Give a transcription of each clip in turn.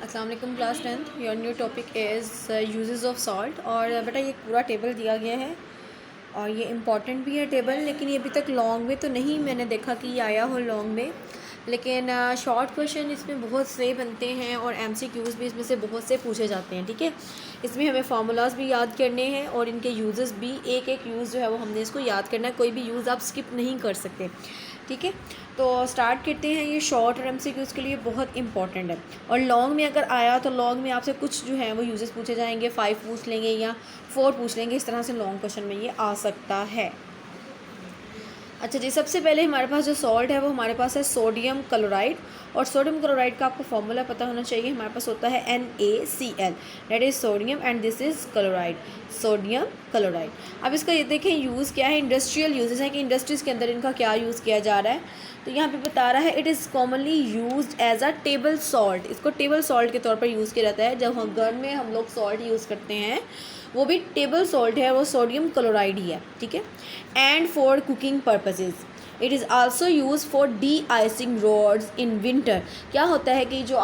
अस्सलाम वालेकुम class 10th। Your new topic is uses of salt. और बेटा ये पूरा टेबल दिया गया है और ये इम्पॉर्टेंट भी है टेबल, लेकिन ये अभी तक लॉन्ग में तो नहीं मैंने देखा कि ये आया हो लॉन्ग में, लेकिन शॉर्ट क्वेश्चन इसमें बहुत से बनते हैं और एमसीक्यूज़ भी इसमें से बहुत से पूछे जाते हैं। ठीक है, इसमें हमें फार्मूलाज भी याद करने हैं और इनके यूज़ेस भी, एक एक यूज़ जो है वो हमने इसको याद करना है, कोई भी यूज़ आप स्किप नहीं कर सकते। ठीक है, तो स्टार्ट करते हैं। ये शॉर्ट और एमसीक्यूज़ के लिए बहुत इंपॉर्टेंट है और लॉन्ग में अगर आया तो लॉन्ग में आपसे कुछ जो है वो यूजेस पूछे जाएंगे, 5 पूछ लेंगे या 4 पूछ लेंगे, इस तरह से लॉन्ग क्वेश्चन में ये आ सकता है। अच्छा जी, सबसे पहले हमारे पास जो सॉल्ट है वो हमारे पास है सोडियम क्लोराइड, और सोडियम क्लोराइड का आपको फॉर्मूला पता होना चाहिए। हमारे पास होता है NaCl, that is sodium and this is chloride, sodium chloride. अब इसका ये देखें यूज़ क्या है, इंडस्ट्रियल यूजेस हैं कि इंडस्ट्रीज़ के अंदर इनका क्या यूज़ किया जा रहा है। तो यहाँ पे बता रहा है it is commonly used as a table salt. इसको टेबल सॉल्ट के तौर पर यूज़ किया जाता है। जब हम घर में हम लोग सॉल्ट यूज़ करते हैं वो भी टेबल सॉल्ट है, वो सोडियम क्लोराइड ही है। ठीक है, and for cooking purposes it is also use for deicing roads in winter. क्या होता है कि जो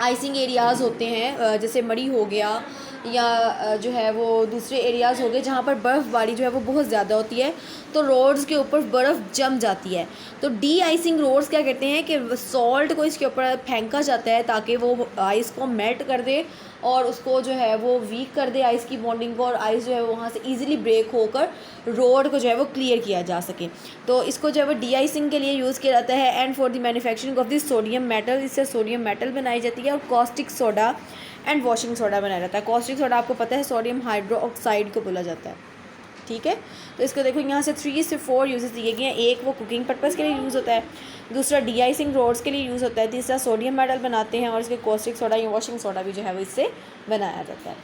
आइसिंग एरियाज़ होते हैं, जैसे मड़ी हो गया या जो है वो दूसरे एरियाज़ हो गए जहाँ पर बर्फ़बारी जो है वो बहुत ज़्यादा होती है, तो रोड्स के ऊपर बर्फ़ जम जाती है। तो डी आइसिंग रोड्स क्या कहते हैं कि सॉल्ट को इसके ऊपर फेंका जाता है ताकि वो आइस को मेल्ट कर दे और उसको जो है वो वीक कर दे आइस की बॉन्डिंग को, और आइस जो है वो वहाँ से ईज़िली ब्रेक होकर रोड को जो है वो क्लियर किया जा सके। तो इसको जो है वो डी आइसिंग के लिए यूज़ किया जाता है। And for the manufacturing of this sodium metal, इससे सोडियम मेटल बनाई जाती है। और caustic soda and washing soda बनाया जाता है। कॉस्टिक सोडा आपको पता है सोडियम हाइड्रोक्साइड को बोला जाता है। ठीक है, तो इसको देखो यहाँ से 3 से 4 यूजेस दिए गए हैं। एक वो कुकिंग पर्पज़ के लिए यूज़ होता है, दूसरा डी आइसिंग रोड्स के लिए यूज़ होता है, तीसरा सोडियम मेटल बनाते हैं, और इसके कॉस्टिक सोडा या वॉशिंग सोडा भी जो है वो इससे बनाया जाता है।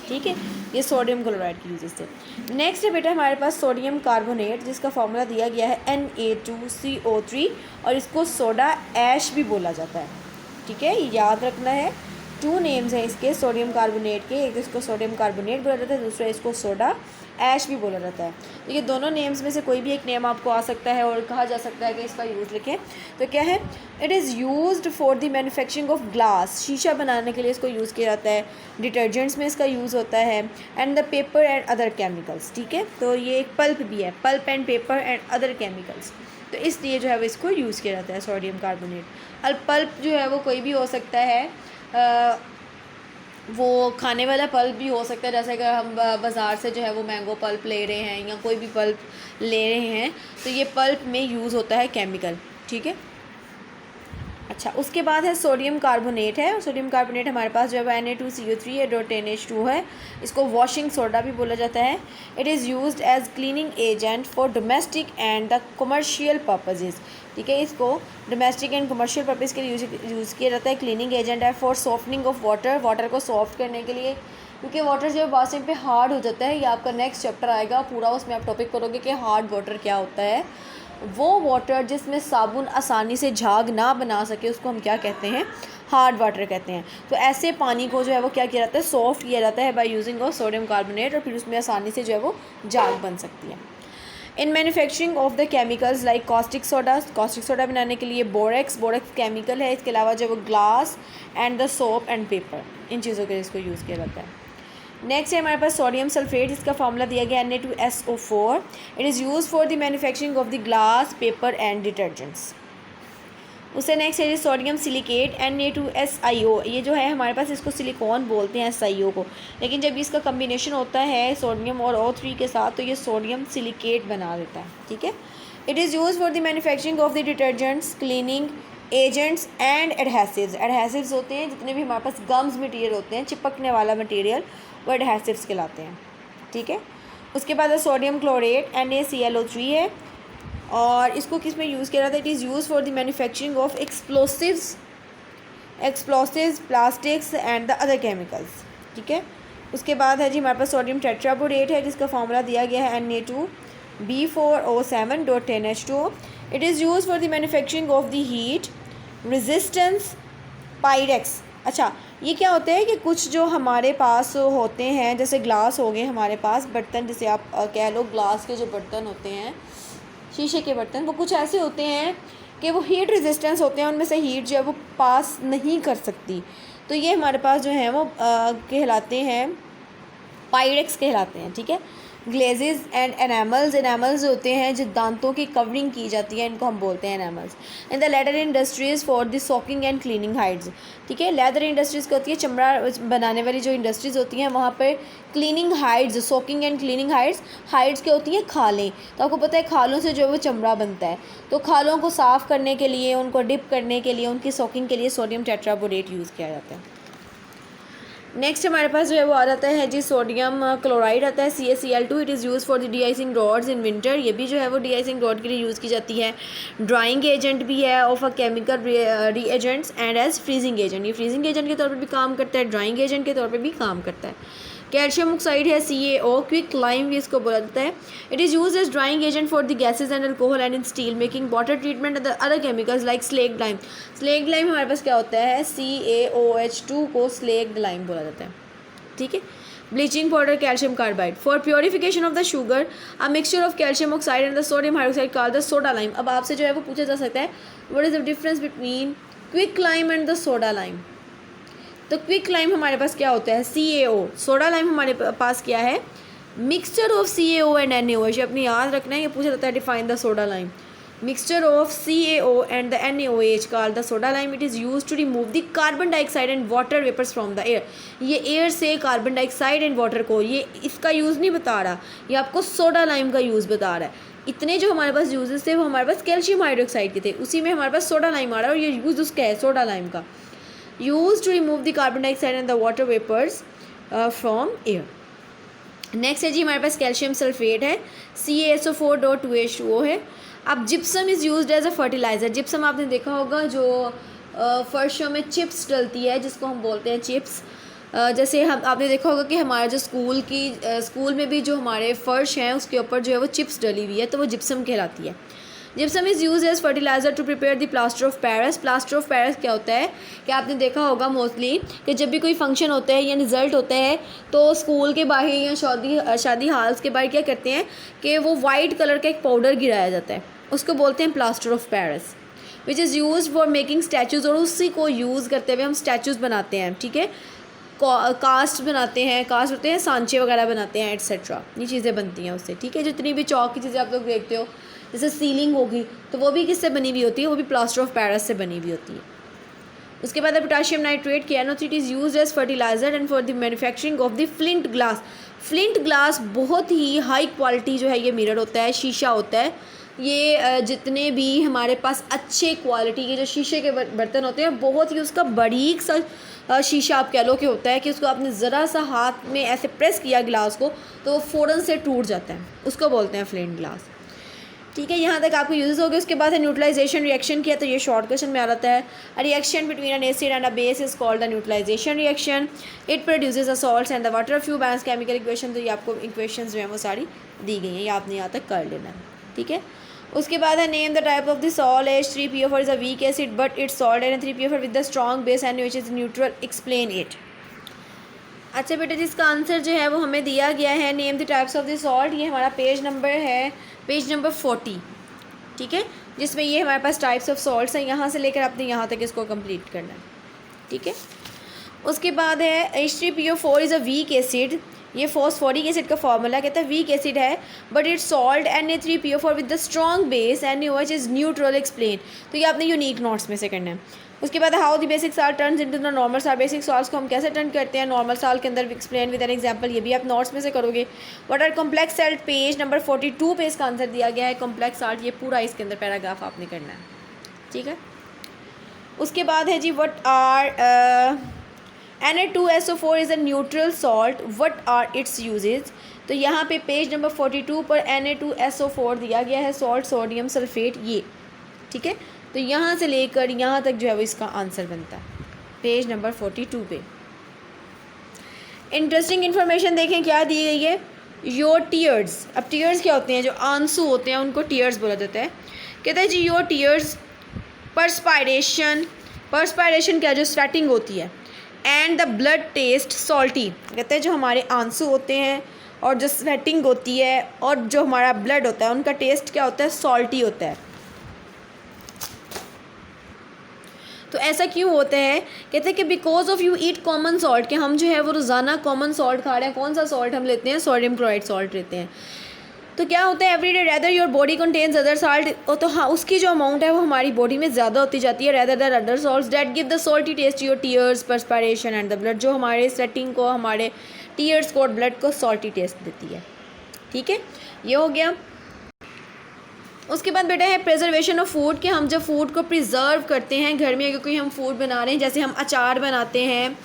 ठीक है, ये सोडियम क्लोराइड की यूजेस थे। नेक्स्ट है बेटा हमारे पास सोडियम कार्बोनेट, जिसका फार्मूला दिया गया है Na2CO3, और इसको सोडा ऐश भी बोला जाता है। ठीक है, ये याद रखना है। 2 नेम्स हैं इसके सोडियम कार्बोनेट के, एक इसको सोडियम कार्बोनेट बोला जाता है, दूसरा इसको सोडा ऐश भी बोला जाता है। तो ये दोनों नेम्स में से कोई भी एक नेम आपको आ सकता है और कहा जा सकता है कि इसका यूज़ लिखें। तो क्या है, it is used for the manufacturing of glass, शीशा बनाने के लिए इसको यूज़ किया जाता है। डिटर्जेंट्स में इसका यूज़ होता है, and the paper and other chemicals. ठीक है, तो ये एक पल्प भी है, pulp and paper and other chemicals, तो इसलिए जो है वो इसको यूज़ किया जाता है सोडियम कार्बोनेट। और पल्प जो है वो कोई भी हो सकता है, वो खाने वाला पल्प भी हो सकता है, जैसे अगर हम बाज़ार से जो है वो मैंगो पल्प ले रहे हैं या कोई भी पल्प ले रहे हैं, तो ये पल्प में यूज़ होता है केमिकल। ठीक है, अच्छा, उसके बाद है सोडियम कार्बोनेट है। सोडियम कार्बोनेट हमारे पास जो है Na2CO3 है, NH2 है, इसको वॉशिंग सोडा भी बोला जाता है। It is used as cleaning agent for domestic and the commercial purposes. ठीक है, इसको डोमेस्टिक एंड कमर्शियल पर्पज़ के लिए यूज़ किया जाता है। क्लीनिंग एजेंट है for softening of water, water को सॉफ्ट करने के लिए, क्योंकि वाटर जो बात टाइम पे हार्ड हो जाता है। ये आपका नेक्स्ट चैप्टर आएगा पूरा, उसमें आप टॉपिक करोगे कि हार्ड वाटर क्या होता है। वो वाटर जिसमें साबुन आसानी से झाग ना बना सके उसको हम क्या कहते हैं, हार्ड वाटर कहते हैं। तो ऐसे पानी को जो है वो क्या किया जाता है, सॉफ्ट किया जाता है by using of sodium carbonate, और फिर उसमें आसानी से जो है वो झाग बन सकती है। In manufacturing of the chemicals like caustic soda, caustic soda बनाने के लिए बोरेक्स केमिकल है। इसके अलावा जो वो glass and the soap and paper, इन चीज़ों के लिए इसको यूज़ किया जाता है। नेक्स्ट है हमारे पास सोडियम सल्फेट, इसका फार्मूला दिया गया Na2SO4। It is use for the manufacturing of the glass, paper and detergents. उससे नेक्स्ट है सोडियम सिलिकेट Na2SiO। ये जो है हमारे पास इसको सिलिकॉन बोलते हैं SiO को, लेकिन जब इसका कम्बिनेशन होता है सोडियम और O3 के साथ तो ये सोडियम सिलिकेट बना देता है। ठीक है, it is use for the manufacturing of the detergents, cleaning agents and adhesives. Adhesives होते हैं जितने भी हमारे पास गम्स मटेरियल होते हैं, चिपकने वाला मटेरियल, वो एडहेसिव्स कहलाते हैं। ठीक है, उसके बाद सोडियम क्लोरेट NaClO3 है, और इसको किस में यूज़ किया जाता है, it is use for the manufacturing of explosives, plastics and the other chemicals. ठीक है, उसके बाद है जी हमारे पास सोडियम टेट्राबोरेट है, जिसका फार्मूला दिया गया है Na2B4O7.10H2O। It is use for the manufacturing of the heat resistance Pyrex. अच्छा, ये क्या होता है कि कुछ जो हमारे पास होते हैं, जैसे ग्लास हो गए हमारे पास बर्तन, जैसे आप कह लो ग्लास के जो बर्तन होते हैं, शीशे के बर्तन, वो कुछ ऐसे होते हैं कि वो हीट रेजिस्टेंस होते हैं, उनमें से हीट जो है वो पास नहीं कर सकती। तो ये हमारे पास जो है वो कहलाते हैं पाइरेक्स कहलाते हैं, ठीक है। ग्लेजेस एंड एनामल्स, एनामल्स होते हैं जो दांतों की कवरिंग की जाती है, इनको हम बोलते हैं enamels. In the leather industries for the soaking and cleaning hides, ठीक है। लेदर इंडस्ट्रीज़ क्या होती है, चमड़ा बनाने वाली जो इंडस्ट्रीज़ होती हैं वहाँ पर cleaning hides, soaking and cleaning hides, hides क्या होती हैं, खालें। तो आपको पता है खालों से जो है वो चमड़ा बनता है, तो खालों को साफ़ करने के लिए, उनको डिप करने के लिए, उनकी सोकिंग के लिए सोडियम टेट्राबोरेट यूज़ किया जाता है। नेक्स्ट हमारे पास जो है वो आ जाता है जी सोडियम क्लोराइड आता है, CaCl2। It is use for the deicing roads in winter, ये भी जो है वो डीआइसिंग रॉड के लिए यूज़ की जाती है। ड्राइंग एजेंट भी है of a chemical reagents and as freezing agent, ये फ्रीजिंग एजेंट के तौर पर भी काम करता है, ड्राइंग एजेंट के तौर पर भी काम करता है। कैल्शियम ऑक्साइड है CaO, क्विक लाइम भी इसको बोला जाता है। It is use as drying agent for the gases and alcohol and in steel making, water treatment and other chemicals like slaked lime. Slaked lime हमारे पास क्या होता है, CaOH2 को स्लेक्ड लाइम बोला जाता है, ठीक है। Bleaching powder calcium carbide for purification of the sugar, a mixture of calcium oxide and the sodium hydroxide called the soda lime. अब आपसे जो है वो पूछा जा सकता है what is the difference between quick lime and the soda lime. तो क्विक लाइम हमारे पास क्या होता है, CaO। सोडा लाइम हमारे पास क्या है, mixture of CaO and NaOH। अपनी याद रखना है, ये पूछा जाता है define the soda lime. Mixture of CaO and the NaOH called the soda lime. It is used to remove the carbon dioxide and water vapors from the air. ये air से कार्बन डाइऑक्साइड एंड वाटर को, ये इसका use नहीं बता रहा, ये आपको सोडा लाइम का यूज़ बता रहा है। इतने जो हमारे पास यूजेस थे वो हमारे पास कैल्शियम हाइड्रोक्साइड के थे, उसी में हमारे पास सोडा लाइम आ रहा है, और ये यूज़ उसका है सोडा लाइम का, use to remove the carbon dioxide and the water vapours from air. Next है जी हमारे पास कैल्शियम सल्फेट है, CaSO4.2H2O है। अब gypsum is used as a fertiliser. Gypsum आपने देखा होगा जो फर्शों में चिप्स डलती है, जिसको हम बोलते हैं चिप्स। जैसे हम आपने देखा होगा कि हमारा जो स्कूल में भी जो हमारे फ़र्श हैं उसके ऊपर जो है वो चिप्स डली हुई है, तो वो जिप्सम कहलाती है। Gypsum is use as fertiliser to prepare the plaster of Paris. Plaster of Paris क्या होता है कि आपने देखा होगा मोस्टली कि जब भी कोई फंक्शन होता है या रिज़ल्ट होता है तो स्कूल के बाहर या शादी हाल्स के बाहर क्या करते हैं कि वो वाइट कलर का एक पाउडर गिराया जाता है, उसको बोलते हैं plaster of Paris, which is use for making statues. और उसी को यूज़ करते हुए हम स्टैचूज़ बनाते हैं, ठीक है। कास्ट बनाते हैं, कास्ट होते हैं, सांचे वगैरह बनाते हैं, एट्सेट्रा, ये चीज़ें बनती हैं उससे, ठीक है। जितनी भी चौक की चीज़ें आप लोग देखते हो, जैसे सीलिंग होगी तो वो भी किससे बनी हुई होती है, वो भी प्लास्टर ऑफ पेरिस से बनी हुई होती है। उसके बाद potassium nitrate KNO3 is use as fertiliser and for the manufacturing of the flint glass. Flint glass बहुत ही हाई क्वालिटी जो है ये मिरर होता है, शीशा होता है। ये जितने भी हमारे पास अच्छे क्वालिटी के जो शीशे के बर्तन होते हैं, बहुत ही उसका बारीक सा शीशा आप कह लो कि होता है कि उसको आपने ज़रा सा हाथ में ऐसे प्रेस किया ग्लास को तो वो फ़ौरन से टूट जाता है, उसको बोलते हैं फ्लिंट ग्लास, ठीक है। यहाँ तक आपको यूज़ हो गया। उसके बाद है न्यूट्रलाइजेशन रिएक्शन किया, तो ये शॉर्ट क्वेश्चन में आ जाता है। A reaction between an acid and a base is called the neutralisation reaction. It produces a salts and the water few balance chemical equation. तो ये आपको इक्वेशंस जो है वो सारी दी गई हैं, ये आपने यहाँ तक कर लेना है, ठीक है। उसके बाद है name the type of the salt. H3PO4 is a weak acid but it's salt, and 3PO4 with the strong base and which is neutral, explain it. अच्छा बेटा जिसका आंसर जो है वो हमें दिया गया है name the types of the salt, ये हमारा पेज नंबर है, पेज नंबर 40, ठीक है, जिसमें ये हमारे पास टाइप्स ऑफ सॉल्ट्स हैं, यहाँ से लेकर आपने यहाँ तक इसको कंप्लीट करना है, ठीक है। उसके बाद है H3PO4 is a weak acid. ये फॉस्फोरिक एसिड का फॉर्मूला कहता है वीक एसिड है but it's salt Na3PO4 with the strong base NaOH is neutral, explain. तो ये आपने यूनिक नोट्स में से करना है। उसके बाद how the basic salt turns into the normal salt. Basic salts को हम कैसे टर्न करते हैं नॉर्मल साल्ट के अंदर, एक्सप्लेन विद एन एग्जांपल, ये भी आप नोट्स में से करोगे। What are complex salt, page number 42 पे इसका आंसर दिया गया है कॉम्प्लेक्स साल्ट, ये पूरा इसके अंदर पैराग्राफ आपने करना है, ठीक है। उसके बाद है जी what are Na2SO4 is a neutral salt, what are its usages. तो यहाँ पे पेज नंबर 42 पर Na2SO4 दिया गया है, सॉल्ट सोडियम सल्फेट, ये, ठीक है। तो यहाँ से लेकर यहाँ तक जो है वो इसका आंसर बनता है पेज नंबर 42 पे। इंटरेस्टिंग इन्फॉर्मेशन देखें क्या दी गई है, योर टीयर्स। अब टीयर्स क्या होते हैं, जो आंसू होते हैं उनको टीयर्स बोला जाता है। कहते हैं जी योर टीयर्स परस्पायरेशन, परस्पायरेशन क्या जो स्वेटिंग होती है, and the blood taste salty. कहते हैं जो हमारे आंसू होते हैं और जो स्वेटिंग होती है और जो हमारा ब्लड होता है उनका टेस्ट क्या होता है, सॉल्टी होता है। तो ऐसा क्यों होता है? कहते हैं कि because of you eat common salt, कि हम जो है वो रोज़ाना कॉमन सॉल्ट खा रहे हैं। कौन सा सॉल्ट हम लेते हैं? सोडियम क्लोराइड सॉल्ट लेते हैं। तो क्या होता है, every day rather your body contains other salt, तो हाँ उसकी जो अमाउंट है वो हमारी बॉडी में ज़्यादा होती जाती है, rather than other salts that give the salty taste your tears perspiration and the blood, जो हमारे स्वेटिंग को, हमारे टीयर्स को और ब्लड को सॉल्टी टेस्ट देती है। ठीक है, ये हो गया। उसके बाद बेटा है प्रिजर्वेशन ऑफ फूड, कि हम जब फूड को प्रिजर्व करते हैं घर में, अगर कोई हम फूड बना रहे हैं, जैसे हम अचार बनाते हैं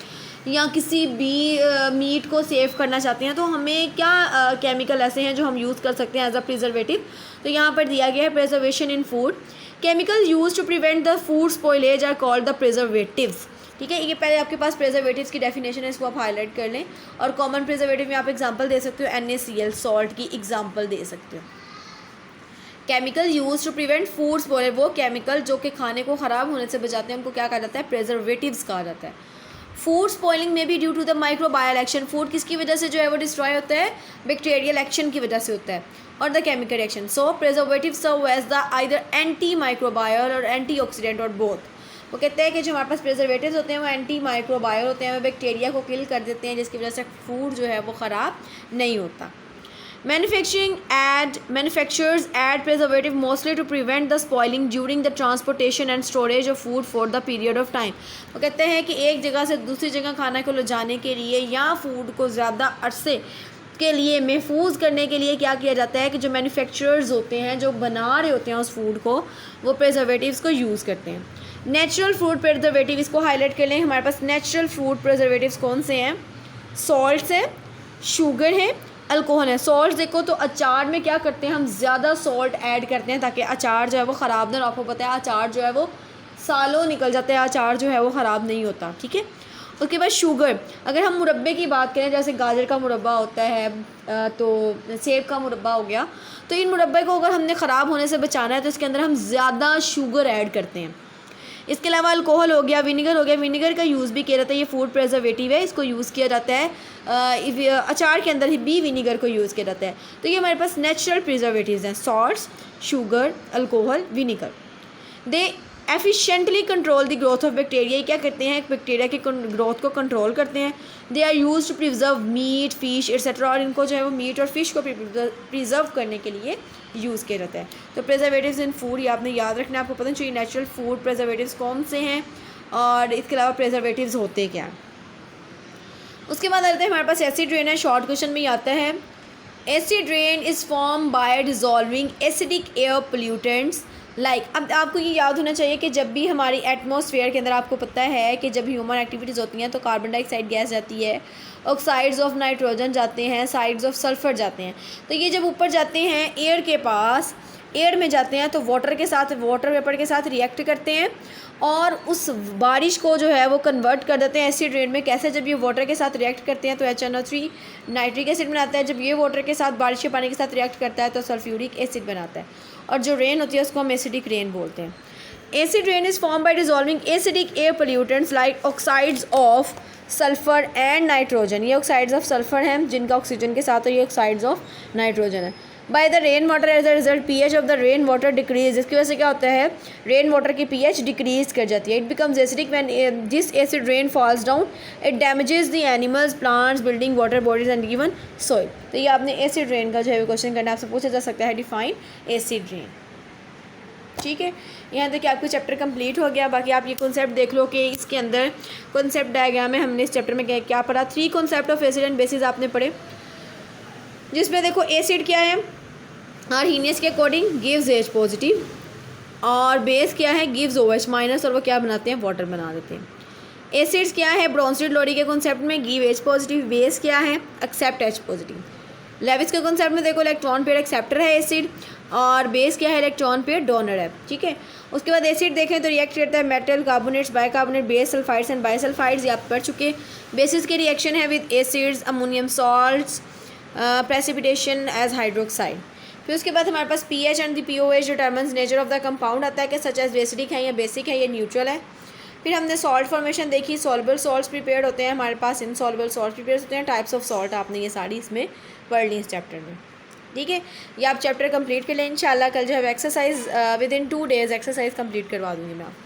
या किसी भी मीट को सेव करना चाहते हैं, तो हमें क्या केमिकल ऐसे हैं जो हम यूज़ कर सकते हैं एज अ प्रिजर्वेटिव। तो यहाँ पर दिया गया है preservation in food, chemical use to prevent the food spoilage are called the preservatives. ठीक है, ये पहले आपके पास प्रिजर्वेटिव्स की डेफिनेशन है, इसको आप हाईलाइट कर लें। और कॉमन प्रिजर्वेटिव में आप एग्जांपल दे सकते हो, NaCl सॉल्ट की एग्जांपल दे सकते हो। Chemical use to prevent food spoil, वो केमिकल जो कि खाने को ख़राब होने से बचाते हैं, उनको क्या कहा जाता है? प्रिजर्वेटिव्स कहा जाता है। फूड स्पॉइलिंग में भी due to the microbial action, food किसकी वजह से जो है वो डिस्ट्रॉय होता है? बैक्टीरियल एक्शन की वजह से होता है, और the chemical reaction. So preservative serve as the either antimicrobial or antioxidant or both. वो कहते हैं कि जो हमारे पास प्रिजर्वेटिव्स होते हैं वो एंटी माइक्रोबायल होते हैं, वो बैक्टीरिया को किल कर देते हैं, जिसकी वजह से फूड जो है वो ख़राब नहीं होता। Manufacturers add preservative mostly to prevent the spoiling during the transportation and storage of food for the period of time। वो कहते हैं कि एक जगह से दूसरी जगह खाना को ले जाने के लिए या फूड को ज़्यादा अरसे के लिए महफूज करने के लिए क्या किया जाता है कि जो मैन्युफैक्चरर्स होते हैं, जो बना रहे होते हैं उस फूड को, वो प्रिजर्वेटिव्स को यूज़ करते हैं। नेचुरल फूड प्रिजर्वेटिव, इसको हाईलाइट कर लें। हमारे पास नेचुरल फूड प्रिजर्वेटिव्स कौन से हैं? सॉल्ट्स है, शुगर है, अल्कोहल है। सॉल्ट देखो तो अचार में क्या करते हैं, हम ज़्यादा सॉल्ट ऐड करते हैं ताकि अचार जो है वो ख़राब ना हो। आपको पता है अचार जो है वो सालों निकल जाता है, अचार जो है वो ख़राब नहीं होता। ठीक है, उसके बाद शुगर, अगर हम मुरब्बे की बात करें, जैसे गाजर का मुरब्बा होता है, तो सेब का मुरब्बा हो गया, तो इन मुरब्बे को अगर हमने ख़राब होने से बचाना है तो इसके अंदर हम ज़्यादा शुगर ऐड करते हैं। इसके अलावा अल्कोहल हो गया, विनीगर हो गया, विनीगर का यूज़ भी किया जाता है, ये फूड प्रिजर्वेटिव है, इसको यूज़ किया जाता है। अचार के अंदर भी विनीगर को यूज़ किया जाता है। तो ये हमारे पास नेचुरल प्रिजर्वेटिव्स हैं, salts, sugar, alcohol, vinegar. They efficiently control the growth of bacteria, क्या करते हैं? बैक्टीरिया की ग्रोथ को कंट्रोल करते हैं। They are use to preserve meat, fish etcetera, और इनको जो है वो मीट और फिश को प्रिजर्व करने के लिए यूज़ किया जाता है। तो प्रिजर्वेटिव्स इन फूड ये आपने याद रखना है, आपको पता चाहिए नेचुरल फूड प्रिजर्वेटिव्स कौन से हैं और इसके अलावा प्रिजर्वेटिव्स होते क्या। उसके बाद आते हैं हमारे पास एसिड रेन है, शॉर्ट क्वेश्चन में ही आता है। Acid rain is form by dissolving acidic air pollutants like, अब आपको ये याद होना चाहिए कि जब भी हमारी एटमॉस्फेयर के अंदर, आपको पता है कि जब ह्यूमन एक्टिविटीज़ होती हैं तो कार्बन डाइऑक्साइड गैस जाती है, ऑक्साइड्स ऑफ नाइट्रोजन जाते हैं, साइड्स ऑफ सल्फ़र जाते हैं। तो ये जब ऊपर जाते हैं एयर के पास, एयर में जाते हैं तो वाटर के साथ, वाटर वेपर के साथ रिएक्ट करते हैं और उस बारिश को जो है वो कन्वर्ट कर देते हैं एसिड रेन में। कैसे? जब ये वाटर के साथ रिएक्ट करते हैं तो HNO3 नाइट्रिक एसिड बनाता है, जब ये वाटर के साथ, बारिश के पानी के साथ रिएक्ट करता है तो सल्फ्यूरिक एसिड बनाता है, और जो रेन होती है उसको हम एसिडिक रेन बोलते हैं। Acid rain is form by dissolving acidic air pollutants like oxides of sulphur and nitrogen. ये ऑक्साइड्स ऑफ सल्फ़र हैं जिनका ऑक्सीजन के साथ, और ये ऑक्साइड्स ऑफ नाइट्रोजन है। By the rain water as a result pH of the rain water decrease, इसकी वजह से क्या होता है? रेन वाटर की पीएच डिक्रीज कर जाती है। It becomes acidic when this acid rain falls down, it damages the animals, plants, building, water bodies and even soil. तो ये आपने एसिड रेन का जो है क्वेश्चन करना, आपसे पूछा जा सकता है डिफाइन एसिड रेन। ठीक है, यहाँ तक कि आपका चैप्टर कंप्लीट हो गया। बाकी आप ये कॉन्सेप्ट देख लो कि इसके अंदर कॉन्सेप्ट डायग्राम में हमने इस चैप्टर में क्या पढ़ा। 3 concept of acid and bases आपने पढ़े, जिसमें देखो एसिड क्या है, आर्हीनियस के अकॉर्डिंग गिव्स एच पॉजिटिव, और बेस क्या है? गिव्स OH माइनस, और वो क्या बनाते हैं? वाटर बना देते हैं। एसिड्स क्या है? ब्रॉन्स्टेड लोरी के कॉन्सेप्ट में गिव एच पॉजिटिव, बेस क्या है? Accept H positive. लेविस के कॉन्सेप्ट में देखो इलेक्ट्रॉन पेयर एक्सेप्टर है एसिड, और बेस क्या है? इलेक्ट्रॉन पेयर डोनर है। ठीक है, उसके बाद एसिड देखें तो रिएक्ट करता है metal, carbonates, bicarbonate, base, sulphides and bisulphides, ये आप पढ़ चुके। बेसिस के रिएक्शन है with acids, ammonium salts, precipitation as hydroxide. फिर उसके बाद हमारे पास pH and the pOH determines nature of the compound आता है कि सच एज एसिडिक है या बेसिक है या न्यूट्रल है। फिर हमने सॉल्ट फॉर्मेशन देखी, सॉल्युबल सॉल्ट्स प्रिपेयर्ड होते हैं हमारे पास, इनसॉल्युबल सॉल्ट्स प्रिपेयर होते हैं, टाइप्स ऑफ सॉल्ट आपने ये सारी इसमें पढ़ ली इस चैप्टर में। ठीक है, ये आप चैप्टर कंप्लीट कर लें इंशाल्लाह। कल जो है exercise with in 2 days exercise complete करवा दूँगी मैं आपको।